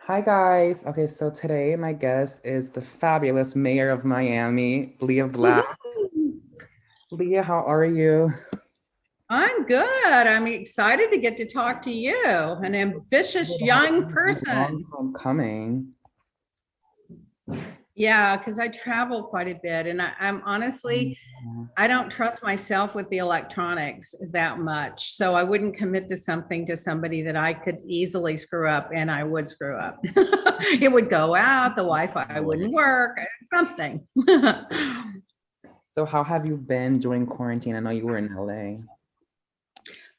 Hi guys. Okay, so today my guest is the fabulous mayor of Miami, Lea Black. Woohoo! Lea, how are you? I'm good. I'm excited to get to talk to you, an ambitious young Long person. time coming. Yeah, because I travel quite a bit, and I'm honestly, I don't trust myself with the electronics that much. So I wouldn't commit to something to somebody that I could easily screw up, and I would screw up. It would go out, the Wi-Fi wouldn't work, something. So how have you been during quarantine? I know you were in LA.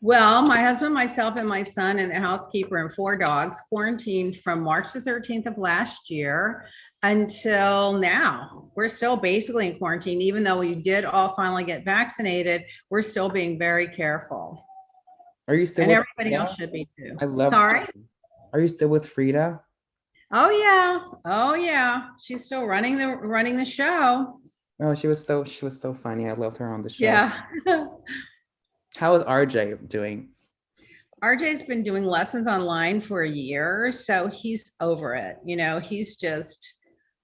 Well, my husband, myself, and my son, and the housekeeper and four dogs quarantined from March the 13th of last year until now. We're still basically in quarantine, even though we did all finally get vaccinated. We're still being very careful, Are you still and with everybody else Frida? should be too. I loved Sorry. Frida. Are you still with Frida? Oh yeah, oh yeah. She's still running the show. Oh, she was so funny. I loved her on the show. Yeah. How is RJ doing? RJ's been doing lessons online for a year, so he's over it. He's just,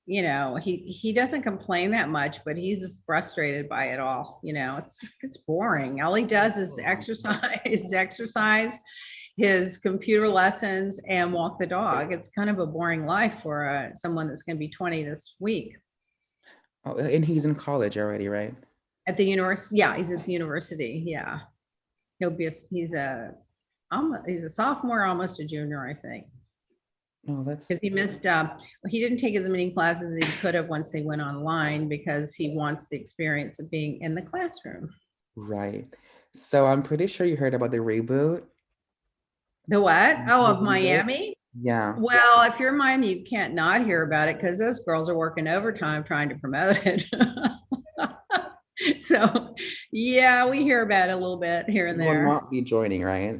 he doesn't complain that much, but he's frustrated by it all. It's boring. All he does is exercise, exercise, his computer lessons, and walk the dog. It's kind of a boring life for someone that's going to be 20 this week Oh, and he's in college already, right? at the university. Yeah, he's at the university. Yeah, he's a sophomore, almost a junior, I think. No, that's Because he missed, he didn't take as many classes as he could have once they went online because he wants the experience of being in the classroom. right. So I'm pretty sure you heard about the reboot. The what? Oh, The of reboot? Miami? Yeah. Well, if you're Miami, you can't not hear about it because those girls are working overtime trying to promote it. So, yeah, we hear about it a little bit here and You will there. not be joining, right?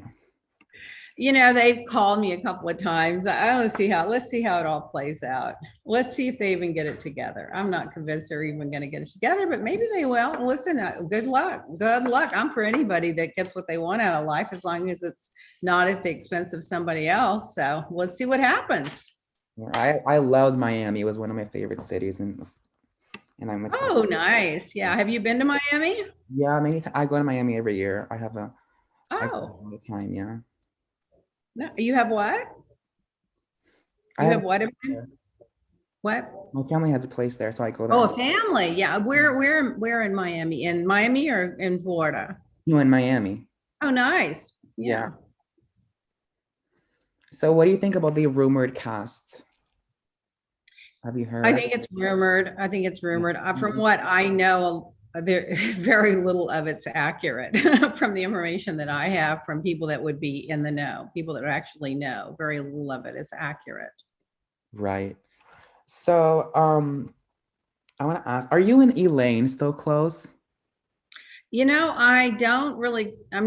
They've called me a couple of times. I want to see how, let's see how it all plays out. Let's see if they even get it together. I'm not convinced they're even going to get it together, but maybe they will. Listen, good luck. Good luck. I'm for anybody that gets what they want out of life, as long as it's not at the expense of somebody else. So let's see what happens. I loved Miami. It was one of my favorite cities, and I'm excited. Oh, nice. Yeah. Have you been to Miami? Yeah, I go to Miami every year. I go Oh, all the time. Yeah, no. You have what? I You have have what? there. What? My family has a place there, so I go Oh, there. a family. Yeah. Where in Miami? In Miami or in Florida? You in Miami? Oh, nice. Yeah. Yeah. So what do you think about the rumored cast? Have you I heard? think it's rumored. I think it's Yeah. rumored. From what I know, there very little of it's accurate from the information that I have from people that would be in the know, people that actually know. Very little of it is accurate. Right. So I want to ask, are you and Elaine still close? I'm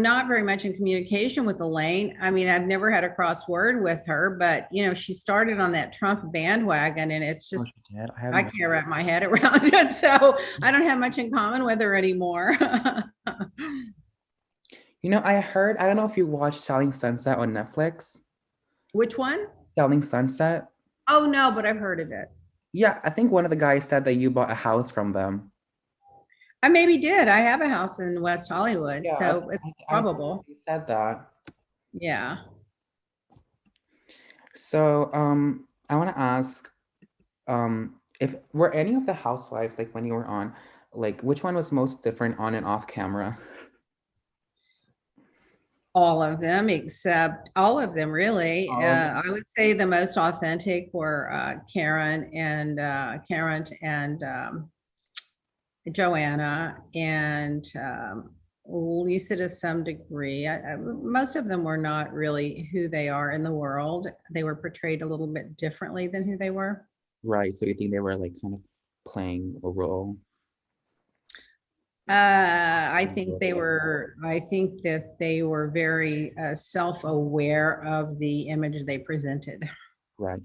not very much in communication with Elaine. I mean, I've never had a cross word with her, but she started on that Trump bandwagon, and it's Oh, just, she did. I I haven't. can't wrap my head around it. So I don't have much in common with her anymore. I don't know if you watched Selling Sunset on Netflix. Which one? Selling Sunset. Oh, no, but I've heard of it. Yeah, I think one of the guys said that you bought a house from them. I maybe did. I have a house in West Hollywood, Yeah, so it's I think probable. he said that. Yeah. So, I want to ask, if were any of the housewives like when you were on, like which one was most different on and off camera? All of them, except all of them, really. All of I would say the most authentic were Karen and Joanna and Lisa to some degree. Most of them were not really who they are in the world. They were portrayed a little bit differently than who they were. right. So you think they were like kind of playing a role? I think that they were very self-aware of the image they presented. Right.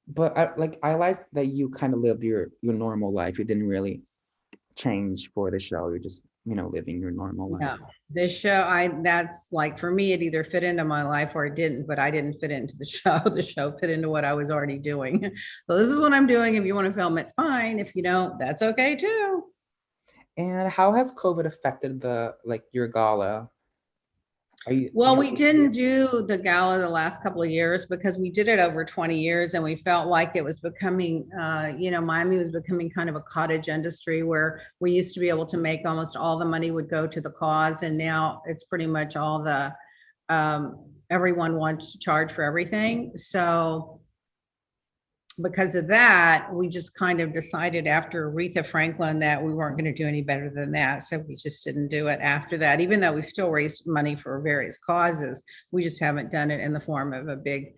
But I like that you kind of lived your normal life. You didn't really change for the show. You just living your normal life. No, this show, that's like for me, it either fit into my life or it didn't, but I didn't fit into the show. The show fit into what I was already doing. So this is what I'm doing. If you want to film it, fine. If you don't, that's okay too. And how has COVID affected the like your gala? Are you Well, we didn't do the gala the last couple of years because we did it over 20 years and we felt like it was becoming, Miami was becoming kind of a cottage industry where we used to be able to make almost all the money would go to the cause. And now it's pretty much all everyone wants to charge for everything. So because of that, we just kind of decided after Aretha Franklin that we weren't going to do any better than that. So we just didn't do it after that, even though we still raised money for various causes. We just haven't done it in the form of a big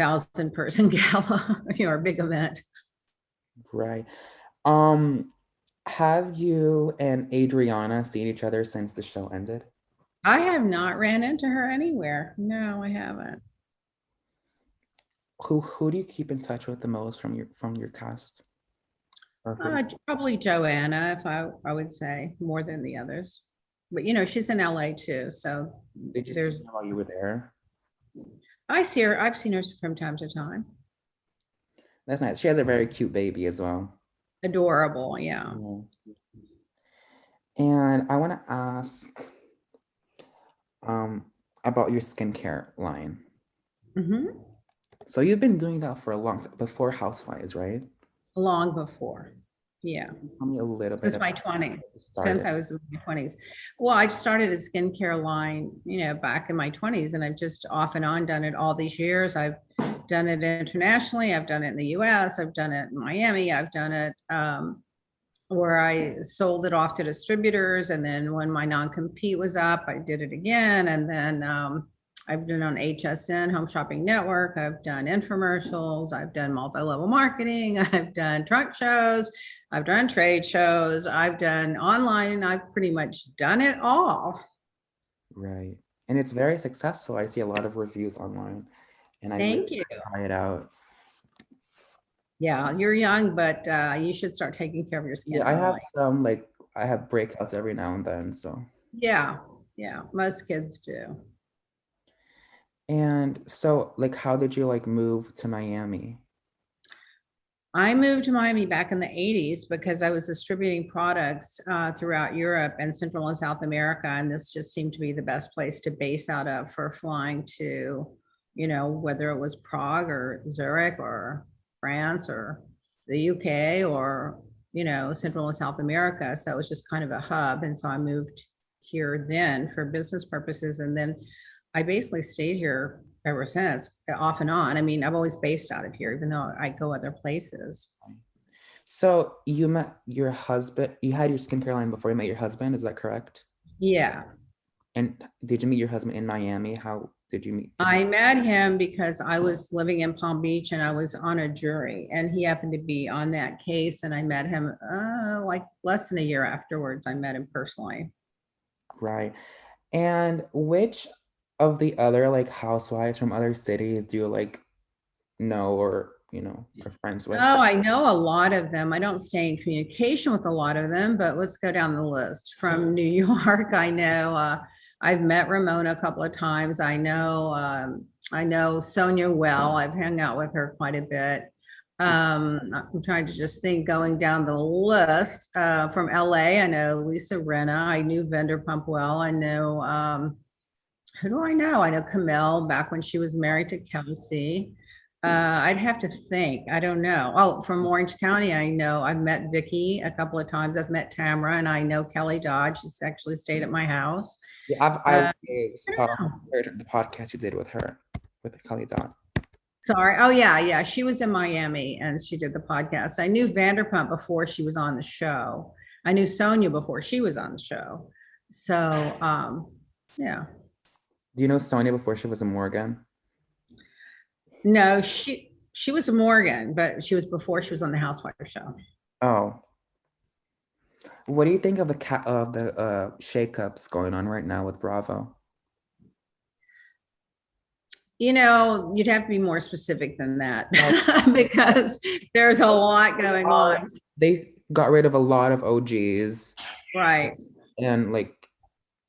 1,000-person gala, or a big event. right? Have you and Adriana seen each other since the show ended? I have not ran into her anywhere. No, I haven't. Who do you keep in touch with the most from your cast? Or who do Probably Joanna, if I would say more than the others. But she's in LA too, so did you see there's her while you were there? I see her. I've seen her from time to time. That's nice. She has a very cute baby as well. Adorable, yeah. Yeah. And I want to ask um about your skincare line. Hmm. So you've been doing that for a long time, before Housewives, right? Long before. Yeah. Tell me a little bit Since my about 20s. how you Since started. I was in my 20s. Well, I started a skincare line, back in my 20s, and I've just off and on done it all these years. I've done it internationally. I've done it in the US. I've done it in Miami. I've done it where I sold it off to distributors. And then when my non-compete was up, I did it again. And then I've done on HSN, Home Shopping Network. I've done infomercials. I've done multi-level marketing. I've done trunk shows. I've done trade shows. I've done online. I've pretty much done it all. Right. And it's very successful. I see a lot of reviews online and I really Thank you. want to try it out. Yeah, you're young, but you should start taking care of your Yeah, skin I have early. some like I have breakouts every now and then, so. Yeah, yeah, most kids do. And so like how did you like move to Miami? I moved to Miami back in the 80s because I was distributing products throughout Europe and Central and South America. And this just seemed to be the best place to base out of for flying to, whether it was Prague or Zurich or France or the UK or, Central and South America. So it was just kind of a hub. And so I moved here then for business purposes. And then I basically stayed here ever since, off and on. I mean, I've always based out of here, even though I go other places. So you met your husband, you had your skincare line before you met your husband, is that correct? Yeah. And did you meet your husband in Miami? How did you meet him? I met him because I was living in Palm Beach and I was on a jury, and he happened to be on that case. And I met him like less than a year afterwards. I met him personally. Right. And which of the other like housewives from other cities do you like know or are friends with? Oh, I know a lot of them. I don't stay in communication with a lot of them, but let's go down the list. From New York, I know I've met Ramona a couple of times. I know Sonia well. I've hung out with her quite a bit. I'm trying to just think going down the list. From LA, I know Lisa Rinna. I knew Vanderpump well. I know who do I know? I know Camille back when she was married to Kelsey. I'd have to think. I don't know. Oh, from Orange County, I know I've met Vicky a couple of times. I've met Tamara, and I know Kelly Dodge. She's actually stayed at my house. Yeah, Uh, I I saw don't know. heard the podcast you did with her, with Kelly Dot. Sorry. Oh, yeah, yeah. She was in Miami and she did the podcast. I knew Vanderpump before she was on the show. I knew Sonia before she was on the show. So, yeah. Do you know Sonia before she was a Morgan? No, she was a Morgan, but she was before she was on the Housewife show. Oh, what do you think of the shakeups going on right now with Bravo? You'd have to be more specific than that Like, because there's a lot going on. they got rid of a lot of OGs, Right. and like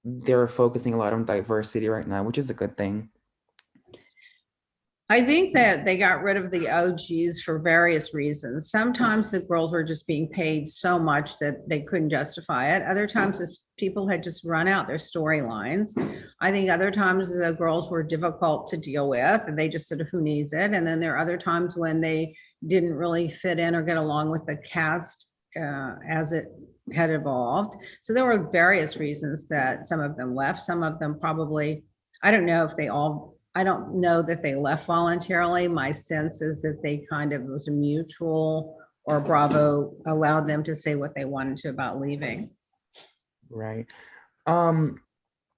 they're focusing a lot on diversity right now, which is a good thing. I think that they got rid of the OGs for various reasons. Sometimes the girls were just being paid so much that they couldn't justify it. Other times, people had just run out their storylines. I think other times the girls were difficult to deal with, and they just said, "Who needs it?" And then there are other times when they didn't really fit in or get along with the cast as it had evolved. So there were various reasons that some of them left. Some of them probably, I don't know if they all, I don't know that they left voluntarily. My sense is that they kind of, it was a mutual, or Bravo allowed them to say what they wanted to about leaving. Right. Um,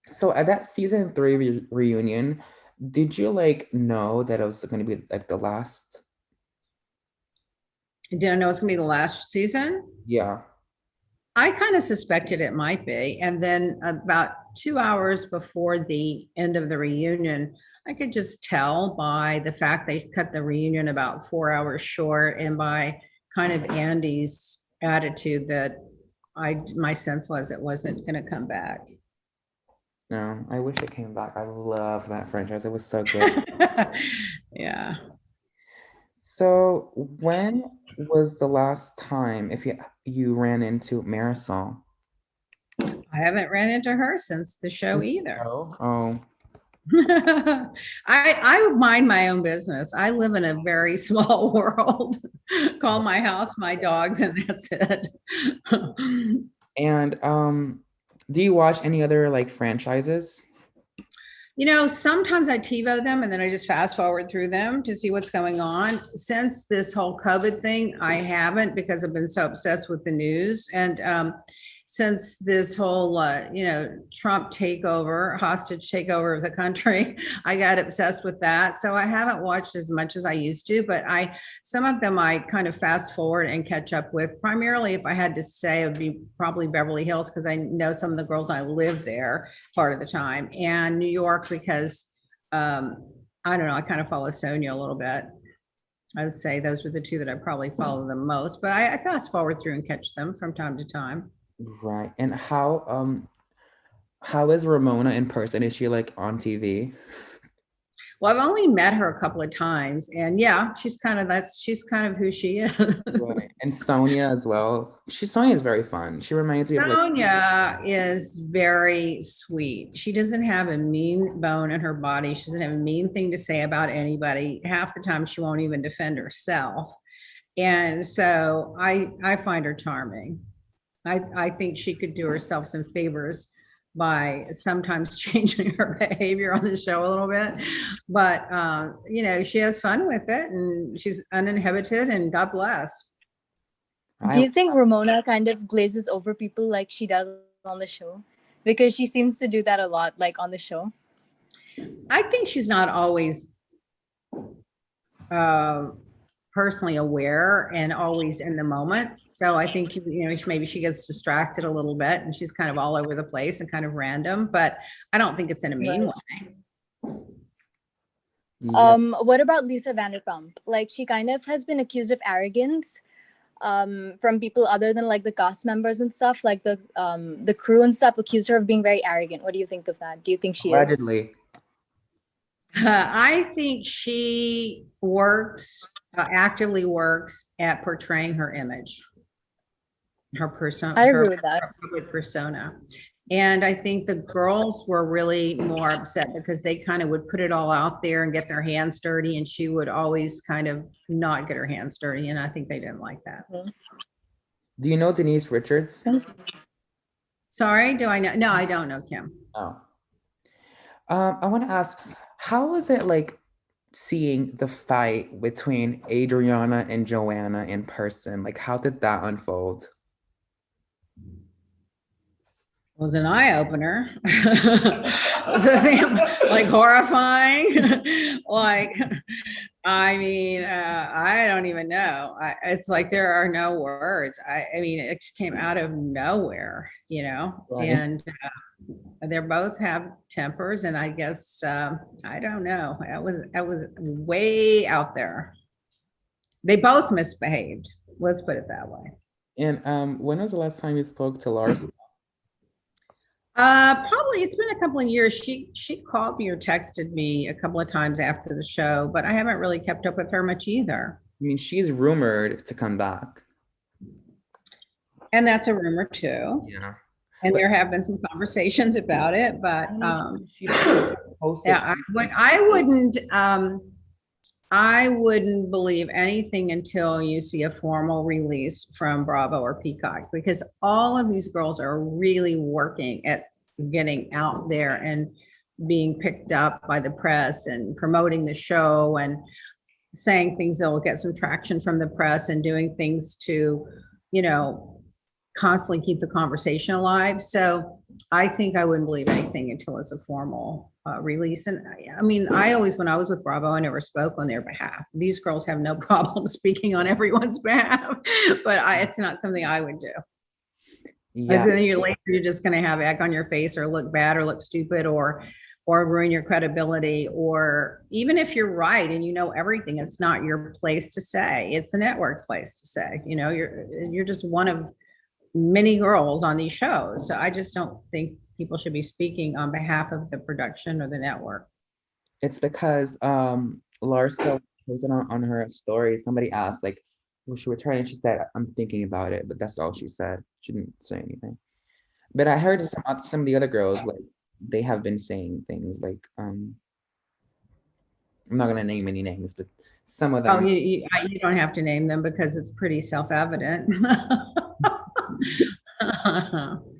so at that season 3 reunion, did you like know that it was going to be like the last? Did I know it's gonna be the last season? Yeah. I kind of suspected it might be. And then about 2 hours before the end of the reunion, I could just tell by the fact they cut the reunion about 4 hours short, and by kind of Andy's attitude that my sense was it wasn't going to come back. No, I wish it came back. I love that franchise. It was so good. Yeah. So when was the last time if you ran into Marisol? I haven't ran into her since the show either. Oh, oh, I mind my own business. I live in a very small world. Call my house my dogs, and that's it. and do you watch any other like franchises? Sometimes I TiVo them and then I just fast forward through them to see what's going on. Since this whole COVID thing, I haven't, because I've been so obsessed with the news. And since this whole, Trump takeover, hostage takeover of the country, I got obsessed with that. So I haven't watched as much as I used to, but some of them I kind of fast forward and catch up with. Primarily, if I had to say, it would be probably Beverly Hills, because I know some of the girls, I live there part of the time, and New York, because I don't know, I kind of follow Sonia a little bit. I would say those are the two that I probably follow the most, but I fast forward through and catch them from time to time. Right. And how is Ramona in person? Is she like on TV? Well, I've only met her a couple of times, and yeah, she's kind of who she is. Right. And Sonia as well. Sonia is very fun. She reminds me of like Sonia is very sweet. She doesn't have a mean bone in her body. She doesn't have a mean thing to say about anybody. Half the time, she won't even defend herself. And so I find her charming. I think she could do herself some favors by sometimes changing her behavior on the show a little bit. But, she has fun with it, and she's uninhibited, and God bless. Do I you think Ramona kind of glazes over people like she does on the show? Because she seems to do that a lot, like on the show. I think she's not always uh, personally aware and always in the moment. So I think, maybe she gets distracted a little bit, and she's kind of all over the place and kind of random, but I don't think it's in a mean Right. way. yeah, What about Lisa Vanderpump? Like she kind of has been accused of arrogance from people other than like the cast members and stuff. Like the crew and stuff accused her of being very arrogant. What do you think of that? Do you think she is? allegedly. I think she actively works at portraying her image, her persona, I her agree with that. public persona. And I think the girls were really more upset because they kind of would put it all out there and get their hands dirty, and she would always kind of not get her hands dirty. And I think they didn't like that. Do you know Denise Richards? Sorry, do I know? No, I don't know Kim. Oh. I want to ask, how was it like seeing the fight between Adriana and Joanna in person? Like, how did that unfold? Was an eye opener. Was a thing, like horrifying. Like, I mean, I don't even know. It's like there are no words. I mean, it just came out of nowhere, Right. and they both have tempers, and I guess I don't know. It was way out there. They both misbehaved. Let's put it that way. And when was the last time you spoke to Lars? Probably it's been a couple of years. She called me or texted me a couple of times after the show, but I haven't really kept up with her much either. I mean, she's rumored to come back. And that's a rumor too. Yeah. And But there have been some conversations about it, but she posted yeah, I wouldn't believe anything until you see a formal release from Bravo or Peacock, because all of these girls are really working at getting out there and being picked up by the press and promoting the show and saying things that will get some traction from the press and doing things to, you know, constantly keep the conversation alive. So I think I wouldn't believe anything until it's a formal release. And I mean, I always, when I was with Bravo, I never spoke on their behalf. These girls have no problem speaking on everyone's behalf, but it's not something I would do. Yeah. Because then you're just going to have egg on your face or look bad or look stupid or ruin your credibility. Or even if you're right and you know everything, it's not your place to say. It's the network's place to say. You know, you're just one of many girls on these shows. So I just don't think people should be speaking on behalf of the production or the network. It's because Larsa posted on her story. Somebody asked, like, will she return? And she said, I'm thinking about it, but that's all she said. She didn't say anything. But I heard some of the other girls, like, they have been saying things like, I'm not gonna name any names, but some of Oh, them. you don't have to name them because it's pretty self-evident.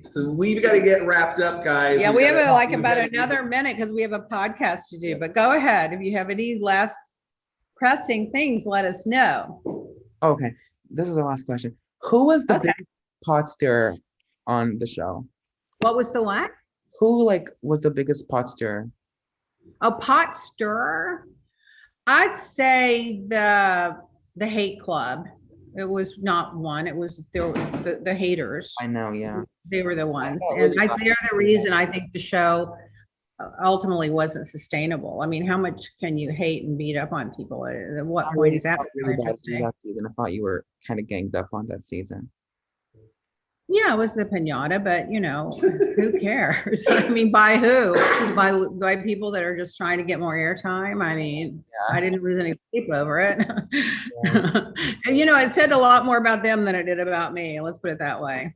So we've got to get wrapped up, guys. Yeah, We've we gotta have talk- like we've about gotta- another minute because we have a podcast to do, but go ahead. If you have any last pressing things, let us know. Okay, this is the last question. Who was the Okay. biggest pot stirrer on the show? What was the what? Who, like, was the biggest pot stirrer? A pot stirrer? I'd say the hate club. It was not one. It was the haters. I know, yeah. They were the ones, thought and really they're the reason I think the show ultimately wasn't sustainable. I mean, how much can you hate and beat up on people? At what point is that really bad interesting? that season. I thought you were kind of ganged up on that season. Yeah, it was the pinata, but you know, who cares? I mean, by who? By people that are just trying to get more airtime. I mean, Yeah. I didn't lose any sleep over it. And you know, it said a lot more about them than it did about me. Let's put it that way.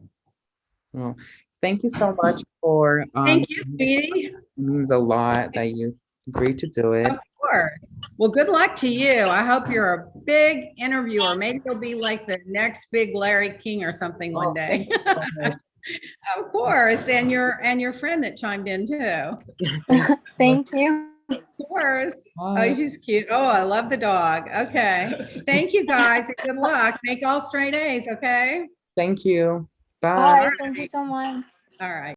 Well, thank you so much for Thank you, sweetie. it means a lot that you agreed to do it. Of course. Well, good luck to you. I hope you're a big interviewer. Maybe you'll be like the next big Larry King or something one day. Thank you so much. Of course. And your friend that chimed in too. Thank you. Of course. Oh, Bye. she's cute. Oh, I love the dog. Okay. Thank you guys. And good luck. Make all straight A's, okay? Thank you. Bye. Bye. Thank you so much. All right.